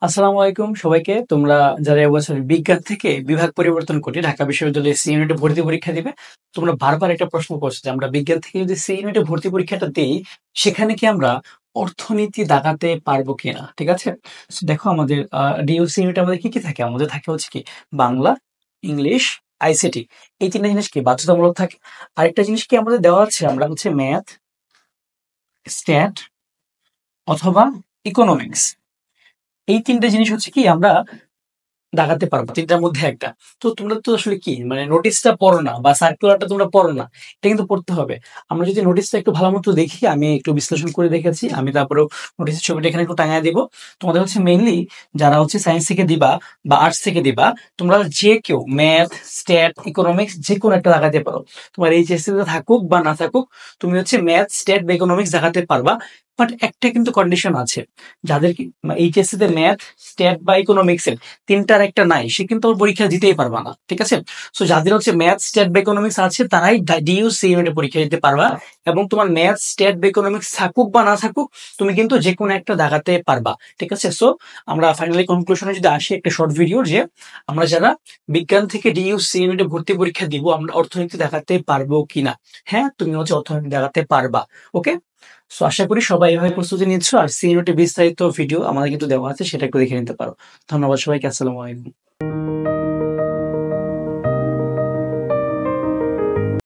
আসসালামু আলাইকুম সবাইকে। তোমরা যারা এবছর বিজ্ঞান থেকে বিভাগ পরিবর্তন করে ঢাকা বিশ্ববিদ্যালয়ে সি ইউনিটে ভর্তি পরীক্ষা দিবে, তোমরা বারবার একটা প্রশ্ন করছো যে আমরা বিজ্ঞান থেকে যদি সি ইউনিটে ভর্তি পরীক্ষাটা দিই, সেখানে কি আমরা অর্থনীতি দাগাতে পারবো কিনা? ঠিক আছে। So দেখো আমাদের ডিউ সি ইউনিটে আমাদের কি কি থাকে? আমাদের থাকে হচ্ছে কি বাংলা, ইংলিশ, আইসিটি। এই তিনটা জিনিস কি বাধ্যতামূলক থাকে। আরেকটা জিনিস কি আমাদের দেওয়া আছে, আমরা হচ্ছে ম্যাথ, স্ট্যাট অথবা ইকোনমিক্স। এই তিনটা জিনিস হচ্ছে কি আমরা দাগাতে পারবো তিনটার মধ্যে একটা। তো তোমরা তো আসলে কি মানে নোটিশটা পড়ো না বা সার্কুলারটা তোমরা পড়ো না, এটা কিন্তু পড়তে হবে। আমরা যদি নোটিশটা একটু ভালো মতো দেখি, আমি একটু বিশ্লেষণ করে দেখেছি, আমি তারপরেও নোটিশের ছবিটা এখানে একটু টাঙায় দিব। তোমাদের হচ্ছে মেইনলি যারা হচ্ছে সায়েন্স থেকে দিবা বা আর্টস থেকে দিবা, তোমরা যে কেউ ম্যাথ, স্ট্যাট, ইকোনমিক্স যে কোনো একটা লাগাতে পারো। তোমার এইচএসসি তে থাকুক বা না থাকুক, তুমি হচ্ছে ম্যাথ, স্ট্যাট বা ইকোনমিক্স দেখাতে পারবা। বাট একটা কিন্তু কন্ডিশন আছে, যাদের এইচএসসি তে ম্যাথ, স্ট্যাট বা ইকোনমিক্স তিনটার একটা নাই, সে কিন্তু ওর পরীক্ষা দিতেই পারবা না। ঠিক আছে। সো যাদের হচ্ছে ম্যাথ, স্ট্যাট বা ইকোনমিক্স আছে, তারাই ডিইউ সি ইউনিটে পরীক্ষা দিতে পারবা। এবং তোমার ম্যাথ, স্ট্যাট বা ইকোনমিক্স থাকুক বা না থাকুক, তুমি কিন্তু যে কোনো একটা দাগাতে পারবা। ঠিক আছে। সো আমরা ফাইনালি কনক্লুশনে যদি আসি, একটা শর্ট ভিডিও, যে আমরা যারা বিজ্ঞান থেকে ডিইউ সি ইউনিটে ভর্তি পরীক্ষা দিব, আমরা অর্থনীতি দেখাতে পারবো কিনা। হ্যাঁ, তুমি হচ্ছে অর্থনীতি দেখাতে পারবা। ওকে। সো আশা করি সবাই এভাবে প্রস্তুতি নিচ্ছ। আর সি ইউনিটে বিস্তারিত ভিডিও আমাদের কিন্তু দেওয়া আছে, সেটা একটু দেখে নিতে পারো। ধন্যবাদ সবাইকে। আসসালামু আলাইকুম।